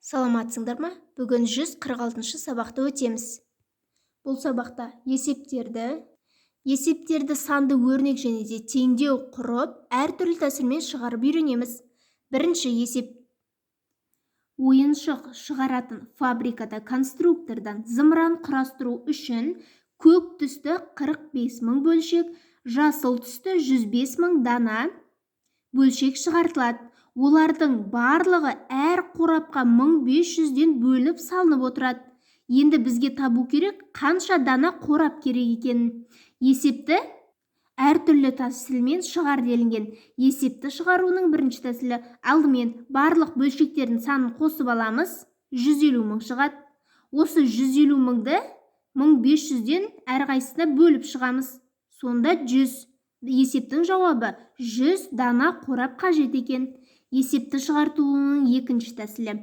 Саламатсыңдар ма? Бүгін 146 сабақты өтеміз. Бұл сабақта есептерді санды өрнек және де теңдеу құрып, әртүрлі тәсілмен шығарып үйренеміз. Бірінші есеп. Ойыншық шығаратын фабрикада конструктордан зымыран құрастыру үшін көк түсті 45 мың бөлшек, жасыл түсті 105 мың дана бөлшек шығартылады. Олардың барлығы әр қорапқа 1500-ден бөлініп салынып отырады. Енді бізге табу керек қанша дана қорап керек екенін. Есепті әртүрлі тәсілмен шығар делінген. Есепті шығаруының бірінші тәсілі: алдымен барлық бөлшектердің санын қосып аламыз. 150 мың шығады. Осы 150 мыңды 1500-ден әрқайсысына бөліп шығамыз. Сонда 100. Есептің жауабы 100 дана қорап қажет екен. Есепті шығартуының екінші тәсілі: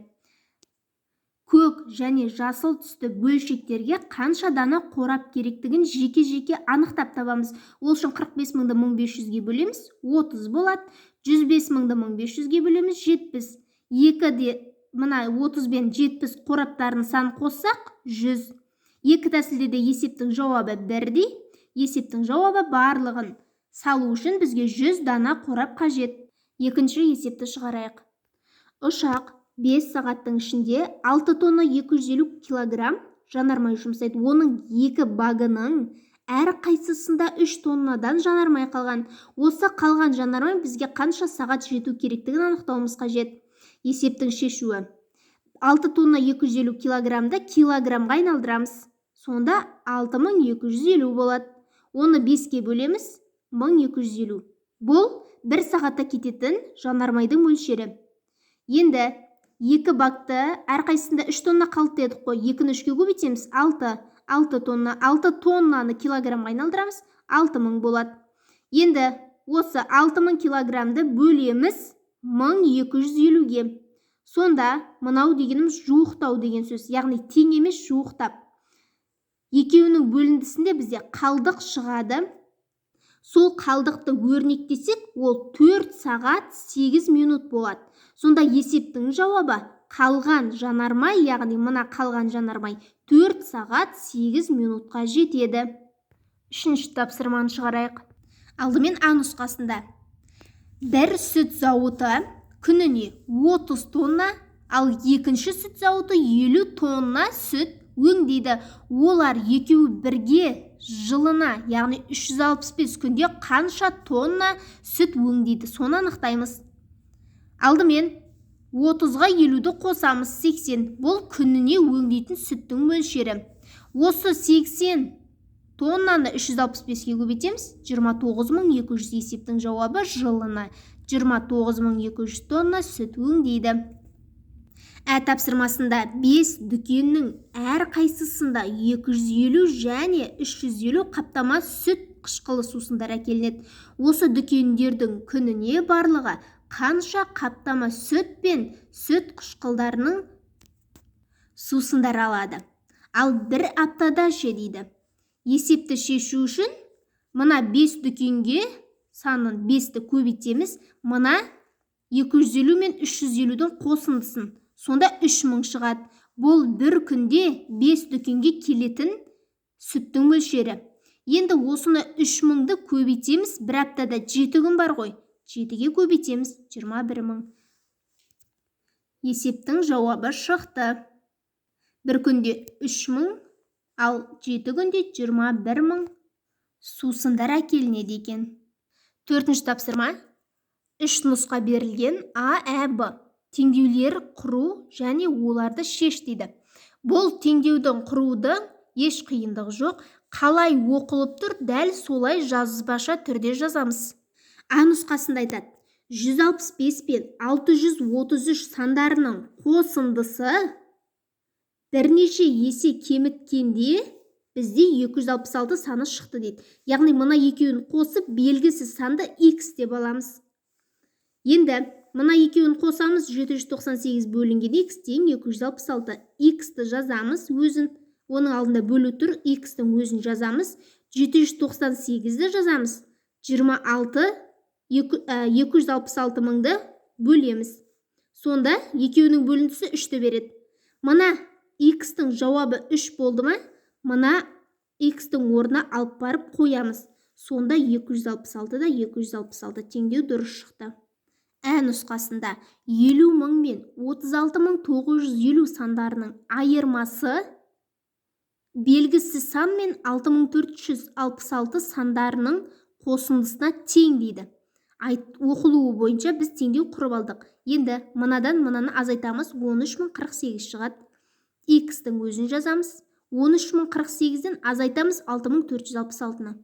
көк және жасыл түсті бөлшектерге қанша дана қорап керектігін жеке-жеке анықтап табамыз. Ол үшін 45 мыңды 1500-ге бөлеміз, 30 болады. 105 мыңды 1500-ге бөлеміз, 70. 2-де мына 30 бен 70 қораптарын санын қоссақ 100. Екі тәсілде де есептің жауабы бірдей. Есептің жауабы барлығын салу үшін бізге 100 дана қорап қажет. Екінші есепті шығарайық. Ұшақ 5 сағаттың ішінде 6 тонна 250 килограмм жанармай жұмсайды. Оның екі багының әр қайсысында 3 тоннадан жанармай қалған. Осы қалған жанармай бізге қанша сағат жету керектігін анықтауымыз қажет. Есептің шешуі: 6 тонна 250 килограммды килограммға айналдырамыз. Сонда 6250 болады. Оны 5-ке бөлеміз, 1250. Бұл 1 сағатта кететін жанармайдың мөлшері. Енді екі бакты әрқайсында 3 тонна қалды дедік қой. 2-ні 3-ке көбейтеміз, 6 тонна. 6 тоннаны килограммға айналдырамыз, 6000 болады. Енді осы 6000 килограммды бөлеміз 1250-ге. Сонда мынау дегеніміз жуықтау деген сөз, яғни тең емес, жуықтап. Екеуінің бөліндісінде бізде қалдық шығады. Сол қалдықты өрнектесек, ол 4 сағат 8 минут болады. Сонда есептің жауабы қалған жанармай, яғни мына қалған жанармай 4 сағат 8 минутқа жетеді. Үшінші тапсырманы шығарайық. Алдымен А нұсқасында: бір сүт зауыты күніне 30 тонна, ал екінші сүт зауыты 50 тонна сүт өңдейді. Олар екеуі бірге жылына, яғни 365 күнде қанша тонна сүт өңдейді, соны анықтаймыз. Алдымен 30-ға 50-ді қосамыз, 80. Бұл күніне өңдейтін сүттің мөлшері. Осы 80 тоннаны 365-ке көбейтеміз, 29200. Есептің жауабы жылына 29200 тонна сүт өңдейді. Ә тапсырмасында 5 дүкеннің әр қайсысында 250 және 350 қаптама сүт қышқылы сусындар әкелінеді. Осы дүкендердің күніне барлығы қанша қаптама сүт пен сүт қышқылдарының сусындар алады? Ал бір аптада ше дейді. Есепті шешу үшін мына 5 дүкенге санын 5-ті көбейтеміз, мына 250 мен 350-дің қосындысын. Сонда 3000 шығады. Бұл бір күнде 5 дүкенге келетін сүттің мөлшері. Енді осыны 3000-ды көбейтеміз, бір аптада 7 күн бар ғой. 7-ге көбейтеміз, 21000. Есептің жауабы шықты. Бір күнде 3000, ал 7 күнде 21000 сусындар әкелінеді екен. Төртінші тапсырма: 3 нұсқа берілген: А, Ә, Б. Теңдеулер құру және оларды шеш дейді. Бұл теңдеудің құруды еш қиындығы жоқ. Қалай оқылып тұр, дәл солай жазбаша түрде жазамыз. А нұсқасында айтады: 165 пен 633 сандарының қосындысы бірнеше есе кеміткенде бізде 266 саны шықты дейді. Яғни мына екеуін қосып белгісіз санды x деп аламыз. Енді мына екеуін қосамыз, 798 бөлінген x тең 266. X-ті жазамыз өзін, оның алдында бөлу тұр, x-тің өзін жазамыз. 798-ді жазамыз. 266 мыңды бөлеміз. Сонда екеуінің бөліндісі 3-ті береді. Мына x-тің жауабы 3 болды ма? Мына x-тің орнына алып барып қоямыз. Сонда 266 да 266 теңдеу дұрыс шықты. Ә нұсқасында 50.000 мен 36.950 сандарының айырмасы белгісіз сан мен 6466 сандарының қосындысына тең дейді. Оқылуы бойынша біз теңдеу құрып алдық. Енді мынадан мынаны азайтамыз. 13.048 шығады. X-тің өзін жазамыз. 13.048-ден азайтамыз 6466-ны.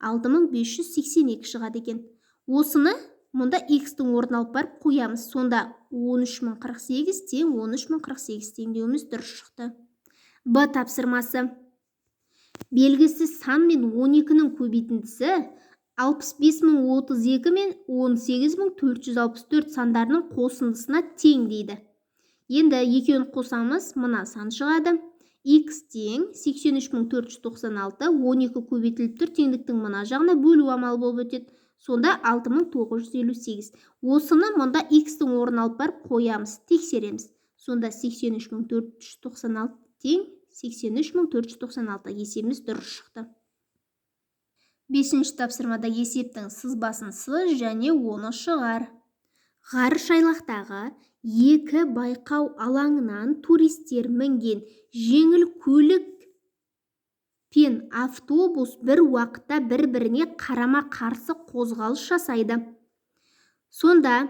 6582 шығады екен. Осыны мұнда X-тің орнына алып барып қоямыз. Сонда 13.048 тең 13.048 теңдеуіміз дұрыс шықты. Б тапсырмасы. Белгісіз сан мен 12-нің көбейтіндісі 65.032 мен 18.464 сандарының қосындысына тең дейді. Енді екеуін қосамыз, мына сан шығады. X тең 83.496, 12 көбейтіліп тұр, теңдіктің мына жағына бөлу амалы болып өтеді. Сонда 6958. Осыны мұнда X-тің орнына алып барып қоямыз, тексереміз. Сонда 83.496 тең 83.496, есебіміз дұрыс шықты. 5-ші тапсырмада есептің сызбасын сыз және оны шығар. Ғарыш айлақтағы екі байқау алаңынан туристер мінген жеңіл көлік пен автобус бір уақытта бір-біріне қарама-қарсы қозғалыс жасайды. Сонда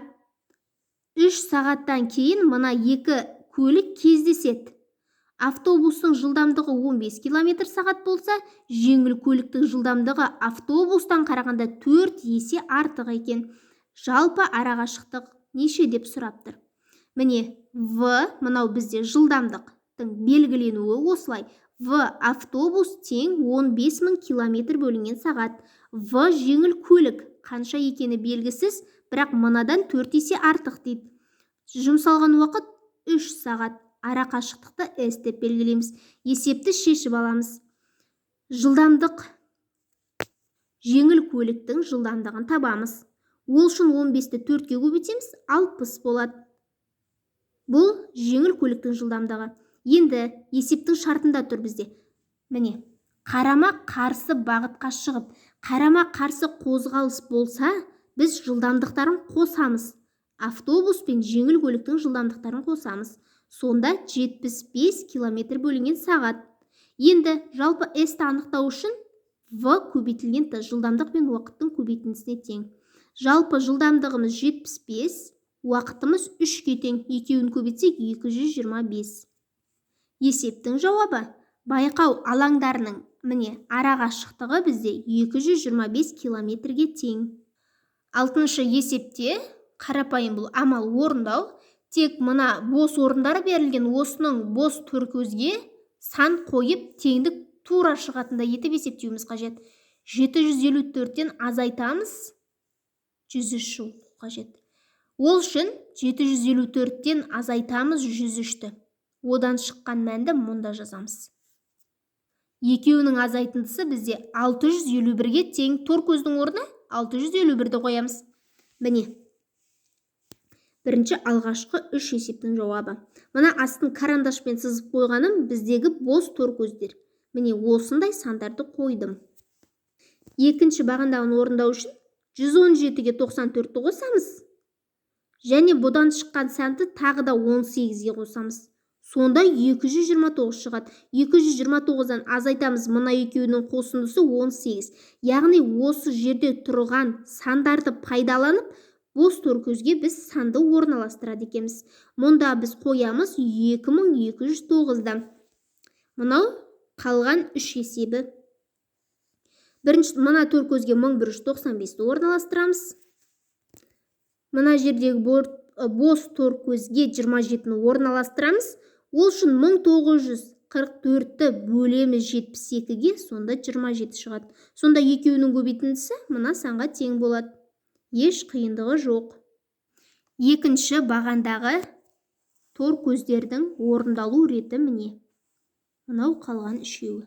3 сағаттан кейін мына екі көлік кездеседі. Автобустың жылдамдығы 15 км сағат болса, жеңіл көліктің жылдамдығы автобустан қарағанда 4 есе артық екен. Жалпы арақашықтық неше деп сұраптыр. Міне, В мынау бізде жылдамдықтың белгіленуі осылай. В автобус тең 15.000 км бөлінген сағат. В жеңіл көлік қанша екені белгісіз, бірақ мынадан 4 есе артық дейді. Жұмсалған уақыт 3 сағат. Арақашықтықты S деп белгілейміз. Есепті шешіп аламыз. Жылдамдық жеңіл көліктің жылдамдығын табамыз. Ол үшін 15-ті 4-ке көбейтеміз, 60 болады. Бұл жеңіл көліктің жылдамдығы. Енді есептің шартында тұр бізде. Міне, қарама-қарсы бағытқа шығып, қарама-қарсы қозғалыс болса, біз жылдамдықтарын қосамыз. Автобус пен жеңіл көліктің жылдамдықтарын қосамыз. Сонда 75 км бөлінген сағат. Енді жалпы S-ті анықтау үшін V көбейтілген Т жылдамдық пен уақыттың көбейтіндісіне тең. Жалпы жылдамдығымыз 75, уақытымыз 3-ке тең. Екеуін көбейтсек 225. Есептің жауабы байқау алаңдарының міне арақашықтығы бізде 225 км-ге тең. 6-шы есепте қарапайым бұл амал орындау. Тек мына бос орындары берілген осының бос төркөзге сан қойып теңдік тура шығатында етіп есептеуіміз қажет. 754-тен азайтамыз, 103 шығу қажет. Ол үшін 754-тен азайтамыз 103-ті. Одан шыққан мәнді мұнда жазамыз. Екеуінің азайтындысы бізде 651-ге тең. Торкөздің орнына 651-ді қоямыз. Міне. Бірінші алғашқы 3 есептің жауабы. Мына астын карандашпен сызып қойғаным біздегі бос торкөздер. Міне осындай сандарды қойдым. Екінші бағандағын орындау үшін 117-ге 94-ті қосамыз. Және бұдан шыққан санды тағы да 18-ге қосамыз. Сонда 229 шығады. 229-дан азайтамыз, мына екеуінің қосындысы 18. Яғни осы жерде тұрған сандарды пайдаланып, бос торкөзге біз санды орналастырады екенбіз. Мұнда біз қоямыз 2209-ды. Мынау қалған 3 есебі. Бірінші мына торкөзге 1195-ді орналастырамыз. Мына жердегі бос торкөзге 27-ні орналастырамыз. Ол үшін 1944-ті бөлеміз 72-ге, сонда 27 шығады. Сонда екеуінің көбейтіндісі мына санға тең болады. Еш қиындығы жоқ. Екінші бағандағы торкөздердің орындалу реті міне. Мынау қалған үшеуі.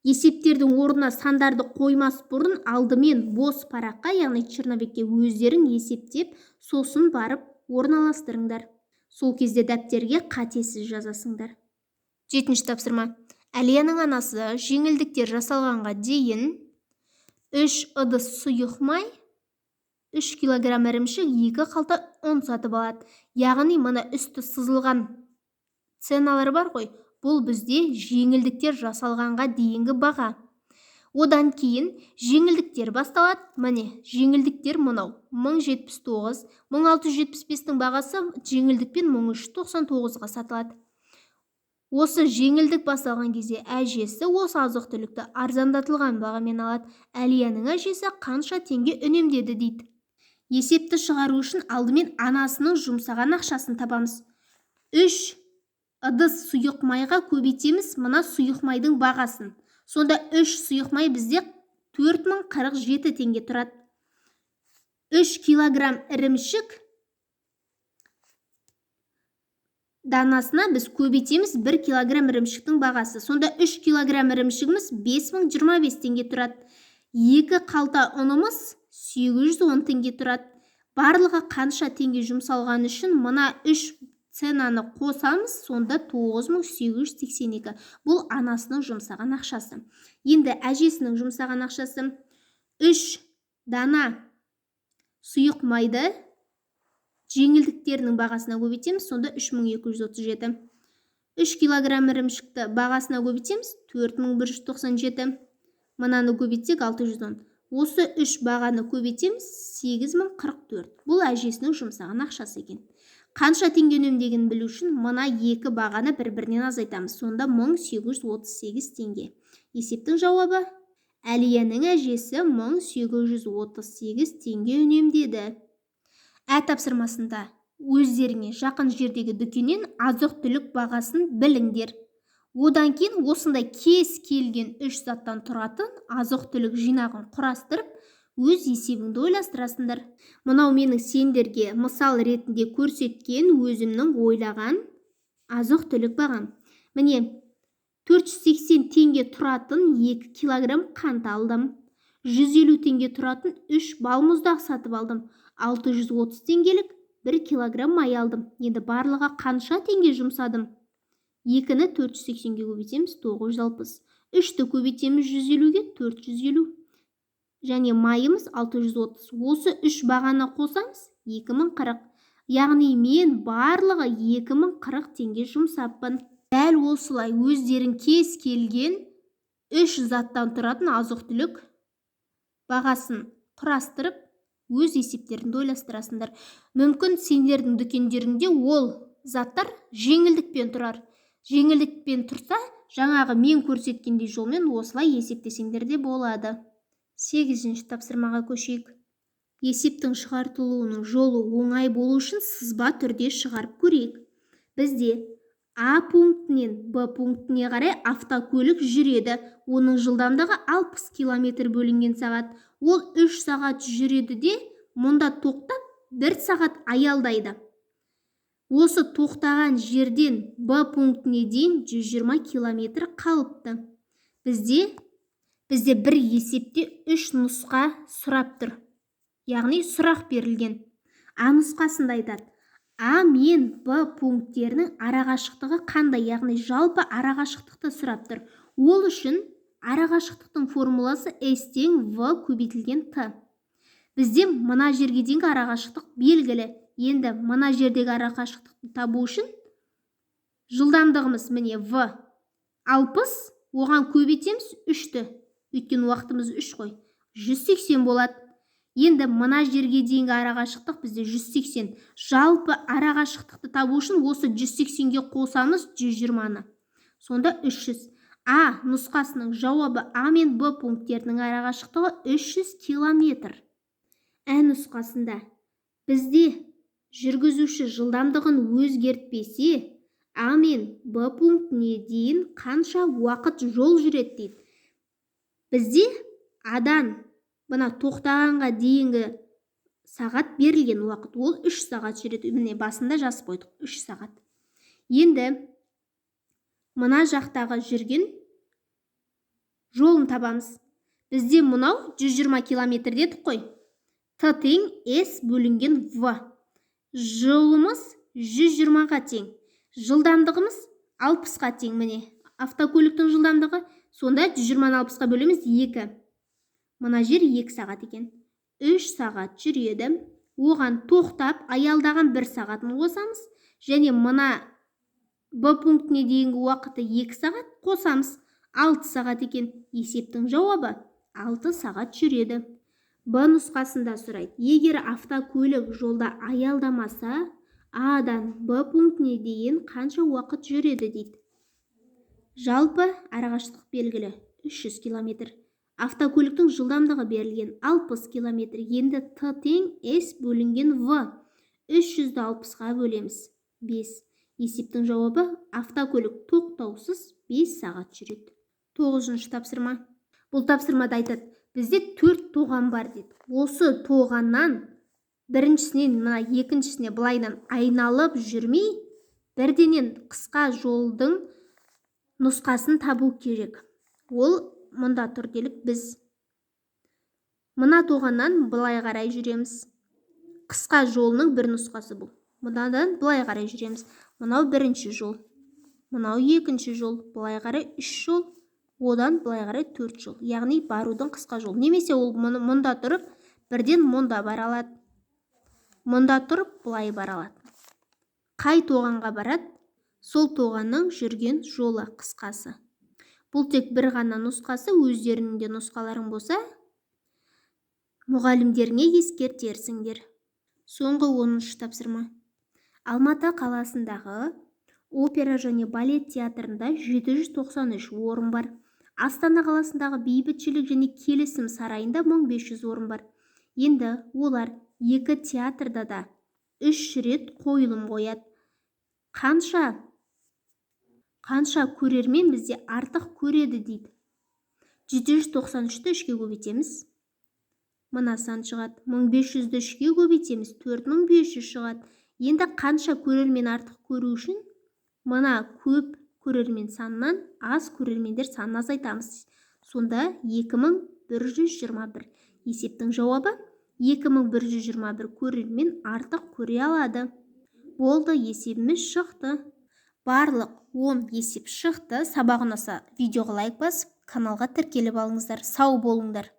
Есептердің орнына сандарды қоймас бұрын алдымен бос параққа, яғни черновикке өздерің есептеп, сосын барып орналастырыңдар. Сол кезде дәптерге қатесіз жазасыңдар. 7-ші тапсырма. Әлияның анасы жеңілдіктер жасалғанға дейін 3 ыдыс сұйық май, 3 килограмм ірімшік, 2 қалта ұн сатып алады. Яғни мына үсті сызылған ценалар бар ғой, бұл бізде жеңілдіктер жасалғанға дейінгі баға. Одан кейін жеңілдіктер басталады. Міне, жеңілдіктер мынау 1079, 1675-тің бағасы жеңілдікпен 1399-ға сатылады. Осы жеңілдік басталған кезде әжесі осы азық-түлікті арзандатылған бағамен алады. Әлияның әжесі қанша теңге үнемдеді дейді. Есепті шығару үшін алдымен анасының жұмсаған ақшасын табамыз. 3 ыдыс сұйық майға көбейтеміз мына сұйық майдың бағасын. Сонда 3 сұйық май бізде 4047 теңге тұрады. 3 килограмм ірімшік данасына біз көбейтеміз 1 килограмм ірімшіктің бағасы. Сонда 3 килограмм ірімшігіміз 5025 теңге тұрады. 2 қалта ұнымыз 810 теңге тұрады. Барлығы қанша теңге жұмсалған үшін мына 3 ценаны қосамыз, сонда 9882. Бұл анасының жұмсаған ақшасы. Енді әжесінің жұмсаған ақшасы 3 дана сұйық майды жеңілдіктерінің бағасына көбейтеміз, сонда 3237. 3 килограмм ірімшікті бағасына көбейтеміз, 4197. Мынаны көбейтсек 610. Осы 3 бағаны көбейтеміз, 8044. Бұл әжесінің жұмсаған ақшасы екен. Қанша теңге үнемдегенін білу үшін мына 2 бағаны бір-бірінен азайтамыз. Сонда 1838 теңге. Есептің жауабы Әлияның әжесі 1838 теңге үнемдеді. Тапсырмасында өздеріңе жақын жердегі дүкеннен азық-түлік бағасын біліңдер. Одан кейін осындай кез келген 3 заттан тұратын азық-түлік жинағын құрастырып, өз есебіңді ойластырасыңдар. Мынау менің сендерге мысал ретінде көрсеткен өзімнің ойлаған азық-түлік бағам. Міне, 480 теңге тұратын 2 килограмм қант алдым. 150 теңге тұратын 3 балмұздақ сатып алдым. 630 теңгелік 1 килограмм май алдым. Енді барлығы қанша теңге жұмсадым? 2-ні 480-ге көбейтеміз, 960. 3-ті көбейтеміз 150-ге, 450. Және майымыз 630. Осы 3 бағаны қосамыз 2040. Яғни мен барлығы 2040 теңге жұмсаппын. Дәл осылай өздерің кез келген 3 заттан тұратын азық-түлік бағасын құрастырып, өз есептеріңді ойластырасыңдар. Мүмкін сендердің дүкендеріңде ол заттар жеңілдікпен тұрар. Жеңілдікпен тұрса, жаңағы мен көрсеткендей жолмен осылай есептесеңдер де болады. 8-ші тапсырмаға көшейік. Есептің шығартылуының жолы оңай болу үшін сызба түрде шығарып көрейік. Бізде А пунктінен Б пунктіне қарай автокөлік жүреді. Оның жылдамдығы 60 км бөлінген сағат. Ол 3 сағат жүреді де, мұнда тоқтап 1 сағат аялдайды. Осы тоқтаған жерден Б пунктіне дейін 120 км қалыпты. Бізде бір есепте 3 нұсқа сұрап тұр. Яғни сұрақ берілген. А нұсқасында айтады. А мен Б пункттерінің арақашықтығы қандай? Яғни жалпы арақашықтықты сұрап тұр. Ол үшін арақашықтықтың формуласы S тең V көбейтілген Т. Бізде мына жерге дейінгі арақашықтық белгілі. Енді мына жердегі арақашықтықты табу үшін жылдамдығымыз міне V 60, оған көбейтеміз 3-ті. Өйткені уақытымыз 3 қой. 180 болады. Енді мына жерге дейінгі арақашықтық бізде 180. Жалпы арақашықтықты табу үшін осы 180-ге қосамыз 120-ны. Сонда 300. А нұсқасының жауабы А мен Б пункттерінің арақашықтығы 300 километр. Ә нұсқасында бізде жүргізуші жылдамдығын өзгертпесе, А мен Б пунктіне дейін қанша уақыт жол жүреді дейді. Бізде Адан мына тоқтағанға дейінгі сағат берілген уақыт. Ол 3 сағат жүреді. Міне басында жазып қойдық. 3 сағат. Енді мына жақтағы жүрген жолын табамыз. Бізде мұнау 120 километр дедік қой. Т тең S бөлінген V. жолымыз 120-ға тең, жылдамдығымыз 60-қа тең. Міне автокөліктің жылдамдығы, сонда 120-ны 60-ға бөлеміз 2. Мына жер 2 сағат екен. 3 сағат жүреді. Оған тоқтап аялдаған 1 сағатын қосамыз. Және мына Б пунктіне дейінгі уақыты 2 сағат қосамыз. 6 сағат екен. Есептің жауабы 6 сағат жүреді. Б нұсқасында сұрайды. Егер автокөлік жолда аялдамаса, А-дан Б пунктіне дейін қанша уақыт жүреді дейді. Жалпы арақашықтық белгілі 300 км. Автокөліктің жылдамдығы берілген 60 км. Енді Т тең S бөлінген В. 300-ді 60-ға бөлеміз 5. Есептің жауабы автокөлік тоқтаусыз 5 сағат жүреді. 9-шы тапсырма. Бұл тапсырмада айтады, бізде 4 тоған бар дейді. Осы тоғаннан біріншісінен мына екіншісіне былайдан айналып жүрмей, бірденен қысқа жолдың нұсқасын табу керек. Ол мұнда тұр делік, біз мына тоғаннан былай қарай жүреміз. Қысқа жолының бір нұсқасы бұл. Мұнадан былай қарай жүреміз. Мынау бірінші жол, мынау екінші жол, былай қарай 3 жол, одан былай қарай 4 жол. Яғни барудың қысқа жол. Немесе ол мұнда тұрып, бірден мұнда бара алады. Мұнда тұрып, былай бара алады. Қай тоғанға барады? Сол тоғанның жүрген жолы қысқасы. Бұл тек бір ғана нұсқасы, өздерінің де нұсқаларың болса, мұғалімдеріңе ескертерсіңдер. Соңғы 10-шы тапсырма. Алматы қаласындағы опера және балет театрында 793 орын бар. Астана қаласындағы бейбітшілік және келісім сарайында 1500 орын бар. Енді олар екі театрда да 3 рет қойылым қояды. Қанша көрермен бізде артық көреді дейді. 793-ті 3-ке көбейтеміз. Мына сан шығады. 1500-ді 3-ке көбейтеміз. 4500 шығады. Енді қанша көрермен артық көру үшін мына көп көрермен санынан аз көрермендер санын азайтамыз. Сонда 2121. Есептің жауабы 2121 көрермен артық көре алады. Болды, есебіміз шықты. Барлық 10 есеп шықты. Сабақ ұнаса видеоға лайк басып, каналға тіркеліп алыңыздар. Сау болыңдар.